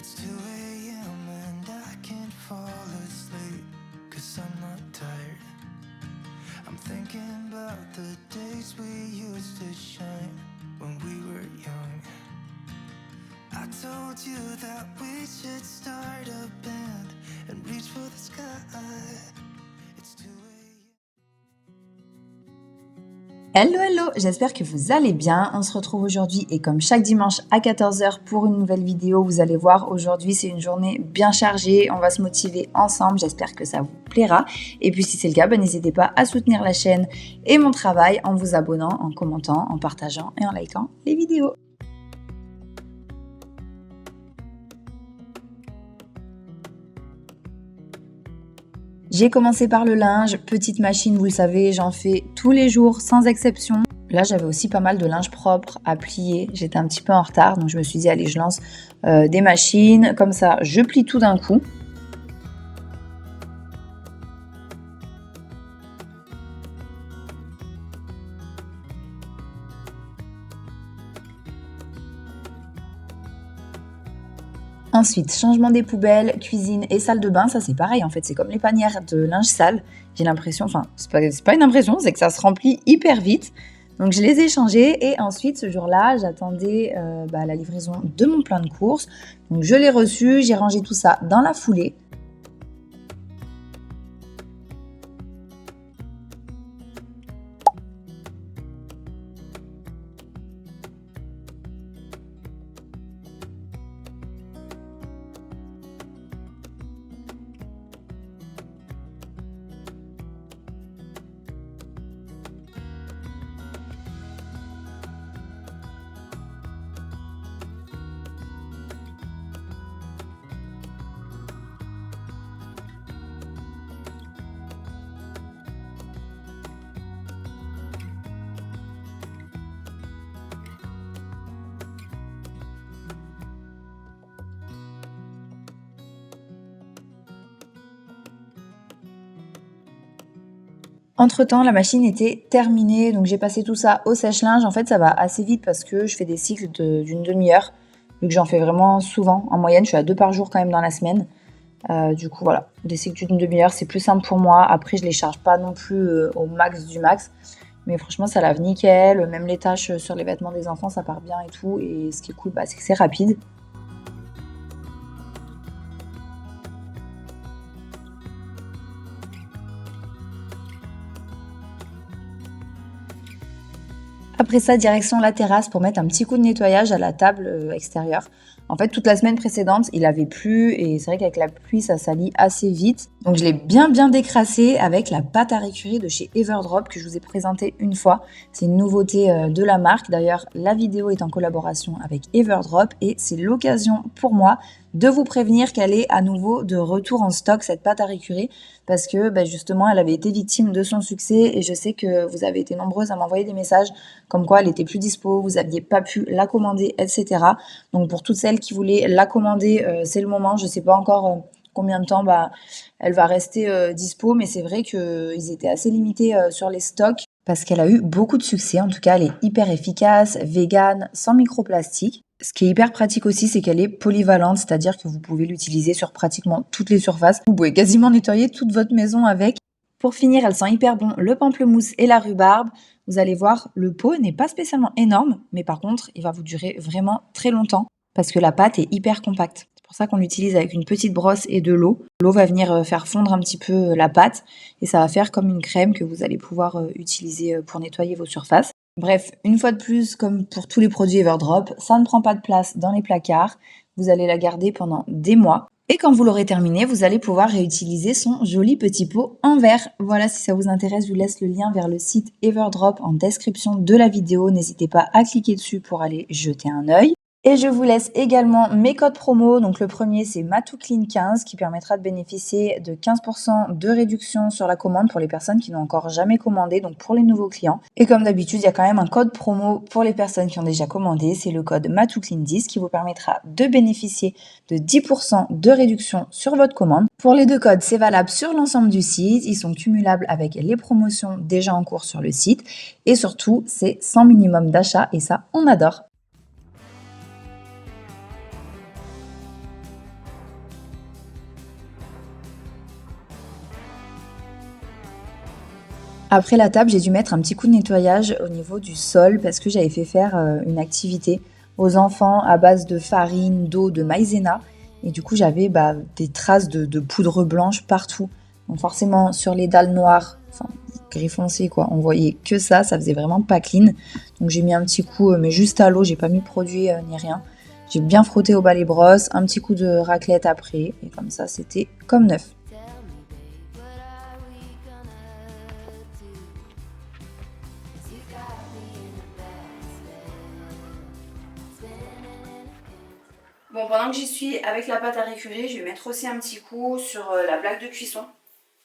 It's 2 a.m. and I can't fall asleep, 'cause I'm not tired. I'm thinking about the days we used to shine when we were young. I told you that we should start a band and reach for the sky. It's 2 a.m. Hello, hello, j'espère que vous allez bien. On se retrouve aujourd'hui et comme chaque dimanche à 14h pour une nouvelle vidéo. Vous allez voir, aujourd'hui c'est une journée bien chargée. On va se motiver ensemble, j'espère que ça vous plaira. Et puis si c'est le cas, n'hésitez pas à soutenir la chaîne et mon travail en vous abonnant, en commentant, en partageant et en likant les vidéos. J'ai commencé par le linge, petite machine, vous le savez, j'en fais tous les jours sans exception. Là, j'avais aussi pas mal de linge propre à plier. J'étais un petit peu en retard, donc je me suis dit, allez, je lance des machines. Comme ça, je plie tout d'un coup. Ensuite, changement des poubelles, cuisine et salle de bain, ça c'est pareil en fait, c'est comme les panières de linge sale. J'ai l'impression, enfin c'est pas une impression, c'est que ça se remplit hyper vite. Donc je les ai changés et ensuite ce jour-là, j'attendais la livraison de mon plein de courses. Donc je l'ai reçu, j'ai rangé tout ça dans la foulée. Entre-temps, la machine était terminée, donc j'ai passé tout ça au sèche-linge. En fait, ça va assez vite parce que je fais des cycles d'une demi-heure, vu que j'en fais vraiment souvent. En moyenne, je suis à 2 par jour quand même dans la semaine. Du coup, voilà, des cycles d'une demi-heure, c'est plus simple pour moi. Après, je les charge pas non plus au max du max. Mais franchement, ça lave nickel. Même les taches sur les vêtements des enfants, ça part bien et tout. Et ce qui est cool, c'est que c'est rapide. Après ça, direction la terrasse pour mettre un petit coup de nettoyage à la table extérieure. En fait, toute la semaine précédente, il avait plu et c'est vrai qu'avec la pluie, ça salit assez vite. Donc je l'ai bien décrassé avec la pâte à récurer de chez Everdrop que je vous ai présentée une fois. C'est une nouveauté de la marque. D'ailleurs, la vidéo est en collaboration avec Everdrop et c'est l'occasion pour moi de vous prévenir qu'elle est à nouveau de retour en stock, cette pâte à récurer, parce que justement, elle avait été victime de son succès et je sais que vous avez été nombreuses à m'envoyer des messages comme quoi elle était plus dispo, vous aviez pas pu la commander, etc. Donc pour toutes celles qui voulaient la commander, c'est le moment. Je sais pas encore combien de temps elle va rester dispo, mais c'est vrai qu'ils étaient assez limités sur les stocks parce qu'elle a eu beaucoup de succès. En tout cas, elle est hyper efficace, vegan, sans microplastique. Ce qui est hyper pratique aussi, c'est qu'elle est polyvalente, c'est-à-dire que vous pouvez l'utiliser sur pratiquement toutes les surfaces. Vous pouvez quasiment nettoyer toute votre maison avec. Pour finir, elle sent hyper bon le pamplemousse et la rhubarbe. Vous allez voir, le pot n'est pas spécialement énorme, mais par contre, il va vous durer vraiment très longtemps parce que la pâte est hyper compacte. C'est pour ça qu'on l'utilise avec une petite brosse et de l'eau. L'eau va venir faire fondre un petit peu la pâte et ça va faire comme une crème que vous allez pouvoir utiliser pour nettoyer vos surfaces. Bref, une fois de plus, comme pour tous les produits Everdrop, ça ne prend pas de place dans les placards. Vous allez la garder pendant des mois. Et quand vous l'aurez terminé, vous allez pouvoir réutiliser son joli petit pot en verre. Voilà, si ça vous intéresse, je vous laisse le lien vers le site Everdrop en description de la vidéo. N'hésitez pas à cliquer dessus pour aller jeter un œil. Et je vous laisse également mes codes promo. Donc le premier, c'est MatouClean15 qui permettra de bénéficier de 15% de réduction sur la commande pour les personnes qui n'ont encore jamais commandé, donc pour les nouveaux clients. Et comme d'habitude, il y a quand même un code promo pour les personnes qui ont déjà commandé. C'est le code MatouClean10 qui vous permettra de bénéficier de 10% de réduction sur votre commande. Pour les deux codes, c'est valable sur l'ensemble du site. Ils sont cumulables avec les promotions déjà en cours sur le site. Et surtout, c'est sans minimum d'achat et ça, on adore. Après la table, j'ai dû mettre un petit coup de nettoyage au niveau du sol parce que j'avais fait faire une activité aux enfants à base de farine, d'eau, de maïzena. Et du coup, j'avais des traces de poudre blanche partout. Donc forcément, sur les dalles noires, enfin gris foncé quoi, on voyait que ça faisait vraiment pas clean. Donc j'ai mis un petit coup, mais juste à l'eau, j'ai pas mis de produit ni rien. J'ai bien frotté au balai brosse, un petit coup de raclette après, et comme ça, c'était comme neuf. Bon, pendant que j'y suis avec la pâte à récurer, je vais mettre aussi un petit coup sur la plaque de cuisson.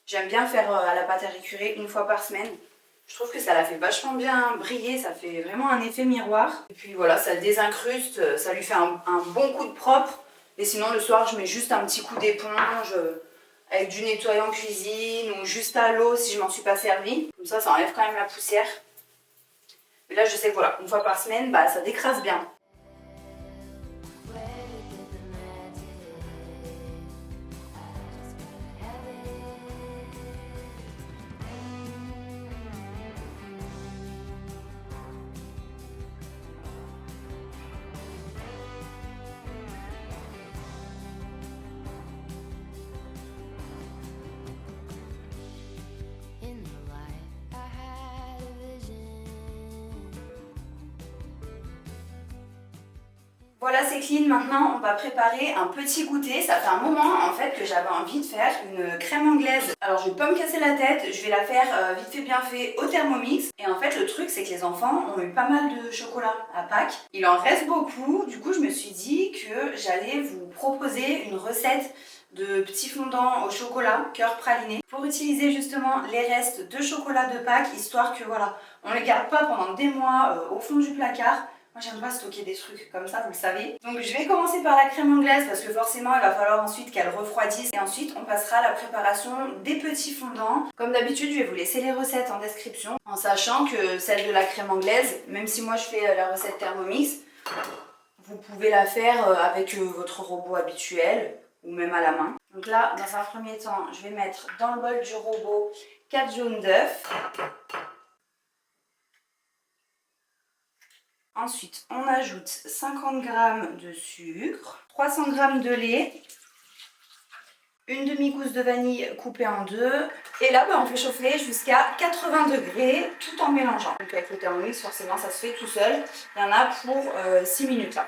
J'aime bien faire à la pâte à récurer une fois par semaine. Je trouve que ça la fait vachement bien briller, ça fait vraiment un effet miroir. Et puis voilà, ça désincruste, ça lui fait un bon coup de propre. Et sinon, le soir, je mets juste un petit coup d'éponge avec du nettoyant cuisine ou juste à l'eau si je m'en suis pas servi. Comme ça enlève quand même la poussière. Mais là, je sais que voilà, une fois par semaine, ça décrase bien. Voilà, c'est clean. Maintenant, on va préparer un petit goûter. Ça fait un moment en fait que j'avais envie de faire une crème anglaise. Alors, je vais pas me casser la tête. Je vais la faire vite fait bien fait au Thermomix. Et en fait, le truc, c'est que les enfants ont eu pas mal de chocolat à Pâques. Il en reste beaucoup. Du coup, je me suis dit que j'allais vous proposer une recette de petits fondants au chocolat cœur praliné pour utiliser justement les restes de chocolat de Pâques, histoire que voilà, on ne les garde pas pendant des mois au fond du placard. Moi, j'aime pas stocker des trucs comme ça, vous le savez. Donc, je vais commencer par la crème anglaise parce que forcément, il va falloir ensuite qu'elle refroidisse. Et ensuite, on passera à la préparation des petits fondants. Comme d'habitude, je vais vous laisser les recettes en description. En sachant que celle de la crème anglaise, même si moi je fais la recette Thermomix, vous pouvez la faire avec votre robot habituel ou même à la main. Donc là, dans un premier temps, je vais mettre dans le bol du robot 4 jaunes d'œufs. Ensuite, on ajoute 50 g de sucre, 300 g de lait, une demi-gousse de vanille coupée en deux. Et là, on fait chauffer jusqu'à 80 degrés tout en mélangeant. Donc avec le Thermomix, forcément, ça se fait tout seul. Il y en a pour 6 minutes là.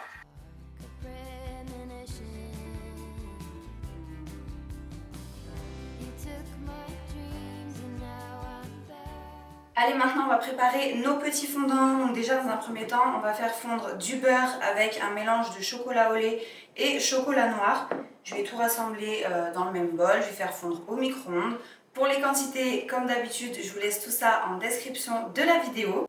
Allez, maintenant on va préparer nos petits fondants. Donc déjà dans un premier temps, on va faire fondre du beurre avec un mélange de chocolat au lait et chocolat noir. Je vais tout rassembler dans le même bol, je vais faire fondre au micro-ondes. Pour les quantités, comme d'habitude, je vous laisse tout ça en description de la vidéo.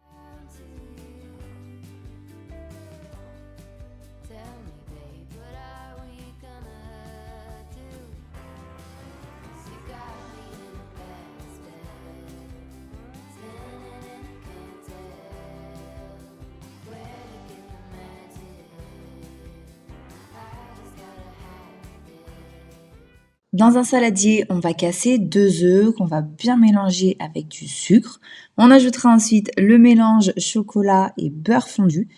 Dans un saladier, on va casser 2 œufs qu'on va bien mélanger avec du sucre. On ajoutera ensuite le mélange chocolat et beurre fondu.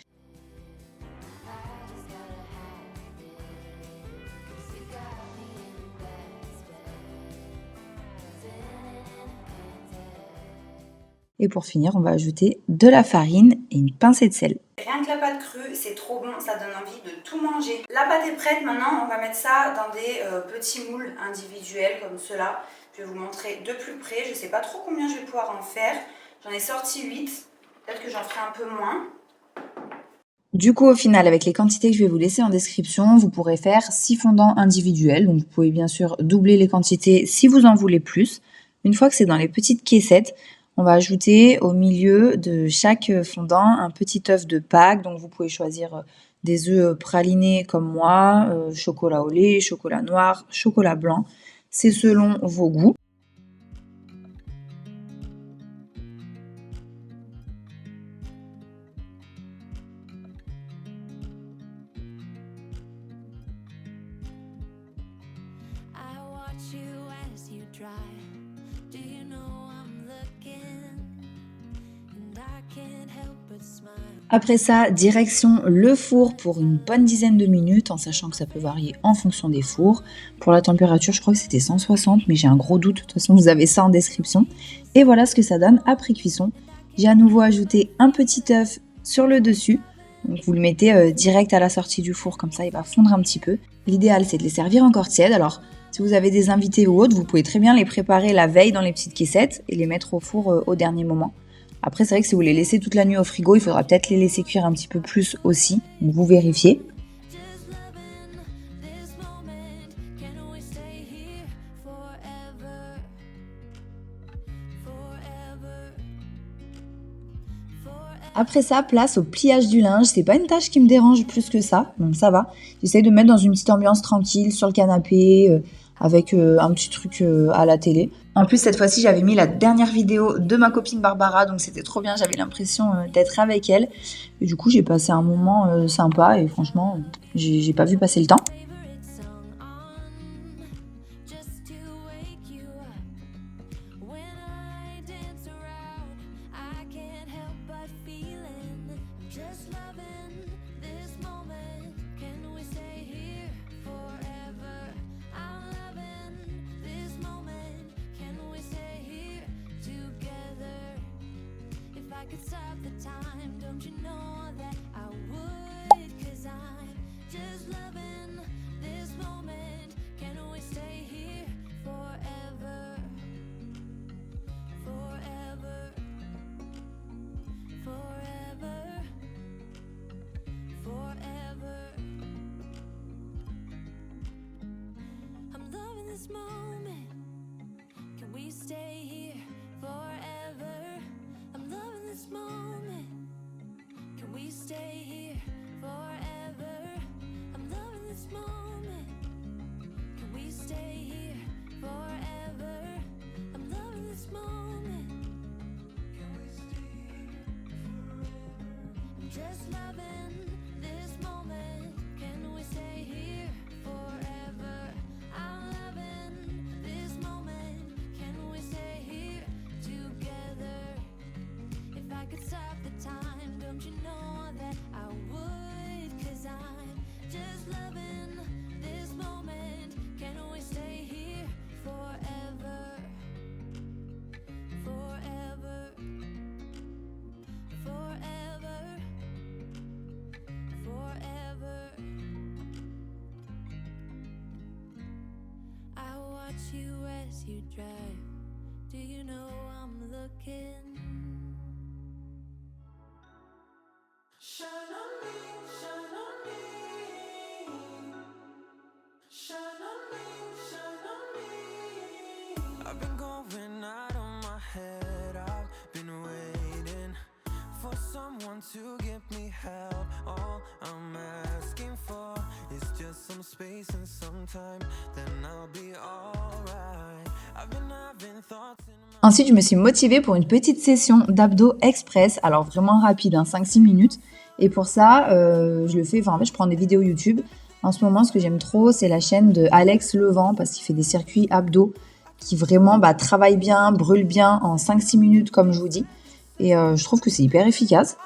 Et pour finir, on va ajouter de la farine et une pincée de sel. Rien que la pâte crue, c'est trop bon, ça donne envie de tout manger. La pâte est prête, maintenant on va mettre ça dans des petits moules individuels comme ceux-là. Je vais vous montrer de plus près, je ne sais pas trop combien je vais pouvoir en faire. J'en ai sorti 8, peut-être que j'en ferai un peu moins. Du coup, au final, avec les quantités que je vais vous laisser en description, vous pourrez faire 6 fondants individuels. Donc, vous pouvez bien sûr doubler les quantités si vous en voulez plus. Une fois que c'est dans les petites caissettes, on va ajouter au milieu de chaque fondant un petit œuf de Pâques. Donc, vous pouvez choisir des œufs pralinés comme moi, chocolat au lait, chocolat noir, chocolat blanc. C'est selon vos goûts. I watch you as you drive. Do you know I'm looking? Après ça, direction le four pour une bonne dizaine de minutes, en sachant que ça peut varier en fonction des fours. Pour la température, je crois que c'était 160, mais j'ai un gros doute. De toute façon, vous avez ça en description. Et voilà ce que ça donne après cuisson. J'ai à nouveau ajouté un petit œuf sur le dessus. Donc vous le mettez direct à la sortie du four, comme ça il va fondre un petit peu. L'idéal, c'est de les servir encore tièdes. Alors, si vous avez des invités ou autres, vous pouvez très bien les préparer la veille dans les petites caissettes et les mettre au four au dernier moment. Après, c'est vrai que si vous les laissez toute la nuit au frigo, il faudra peut-être les laisser cuire un petit peu plus aussi. Donc vous vérifiez. Après ça, place au pliage du linge. C'est pas une tâche qui me dérange plus que ça, donc ça va. J'essaie de me mettre dans une petite ambiance tranquille sur le canapé, avec un petit truc à la télé. En plus, cette fois-ci, j'avais mis la dernière vidéo de ma copine Barbara, donc c'était trop bien. J'avais l'impression d'être avec elle. Et du coup, j'ai passé un moment sympa et franchement, j'ai pas vu passer le temps. You as you drive. Do you know I'm looking? Shine on me, shine on me. Shine on me, shine on me. I've been going out of my head. I've been waiting for someone to give me help. All I'm asking for is just some space and some time. Then I'll be alright. I've been having thoughts in my... Ensuite, je me suis motivée pour une petite session d'abdos express, alors vraiment rapide, 5-6 minutes. Et pour ça, je le fais, en fait, je prends des vidéos YouTube. En ce moment, ce que j'aime trop, c'est la chaîne de Alex Levent, parce qu'il fait des circuits abdos qui vraiment travaillent bien, brûlent bien en 5-6 minutes, comme je vous dis. Et je trouve que c'est hyper efficace.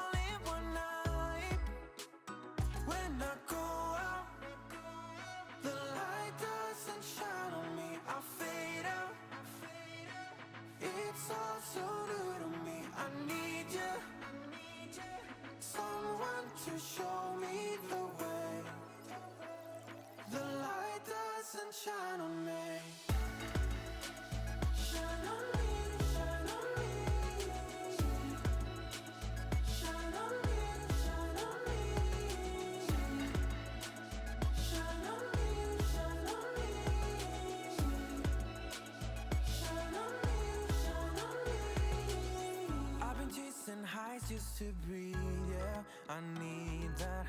Just to breathe, yeah, I need that.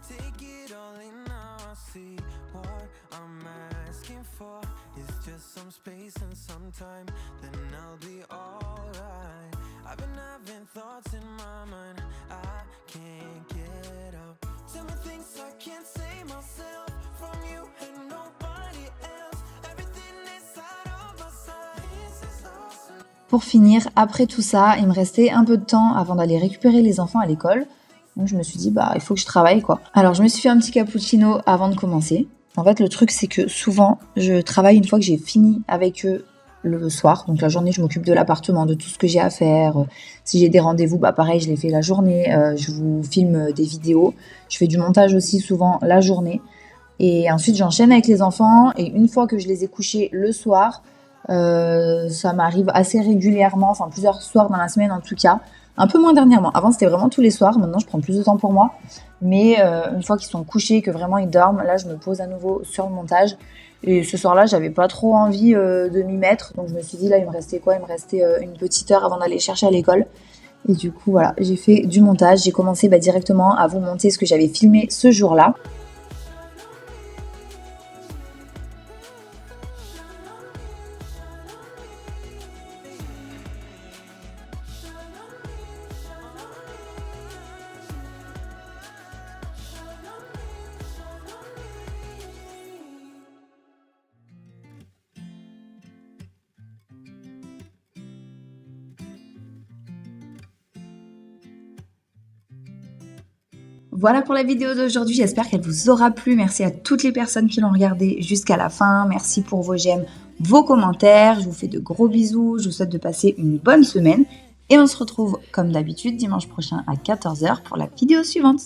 Take it all in now, I see what I'm asking for is just some space and some time, then I'll be alright. I've been having thoughts in my mind, I can't get up. Tell me things I can't say myself, from you and nobody else. Everything inside of my sight, this is awesome. Pour finir, après tout ça, il me restait un peu de temps avant d'aller récupérer les enfants à l'école. Donc je me suis dit, il faut que je travaille quoi. Alors je me suis fait un petit cappuccino avant de commencer. En fait, le truc, c'est que souvent, je travaille une fois que j'ai fini avec eux le soir. Donc la journée, je m'occupe de l'appartement, de tout ce que j'ai à faire. Si j'ai des rendez-vous, pareil, je les fais la journée. Je vous filme des vidéos. Je fais du montage aussi souvent la journée. Et ensuite, j'enchaîne avec les enfants. Et une fois que je les ai couchés le soir, ça m'arrive assez régulièrement, enfin plusieurs soirs dans la semaine en tout cas. Un peu moins dernièrement. Avant, c'était vraiment tous les soirs. Maintenant, je prends plus de temps pour moi. Mais une fois qu'ils sont couchés, que vraiment ils dorment, là, je me pose à nouveau sur le montage. Et ce soir-là, j'avais pas trop envie de m'y mettre. Donc, je me suis dit, là, il me restait quoi? Il me restait une petite heure avant d'aller chercher à l'école. Et du coup, voilà, j'ai fait du montage. J'ai commencé directement à vous monter ce que j'avais filmé ce jour-là. Voilà pour la vidéo d'aujourd'hui, j'espère qu'elle vous aura plu. Merci à toutes les personnes qui l'ont regardée jusqu'à la fin. Merci pour vos j'aime, vos commentaires. Je vous fais de gros bisous. Je vous souhaite de passer une bonne semaine. Et on se retrouve comme d'habitude dimanche prochain à 14h pour la vidéo suivante.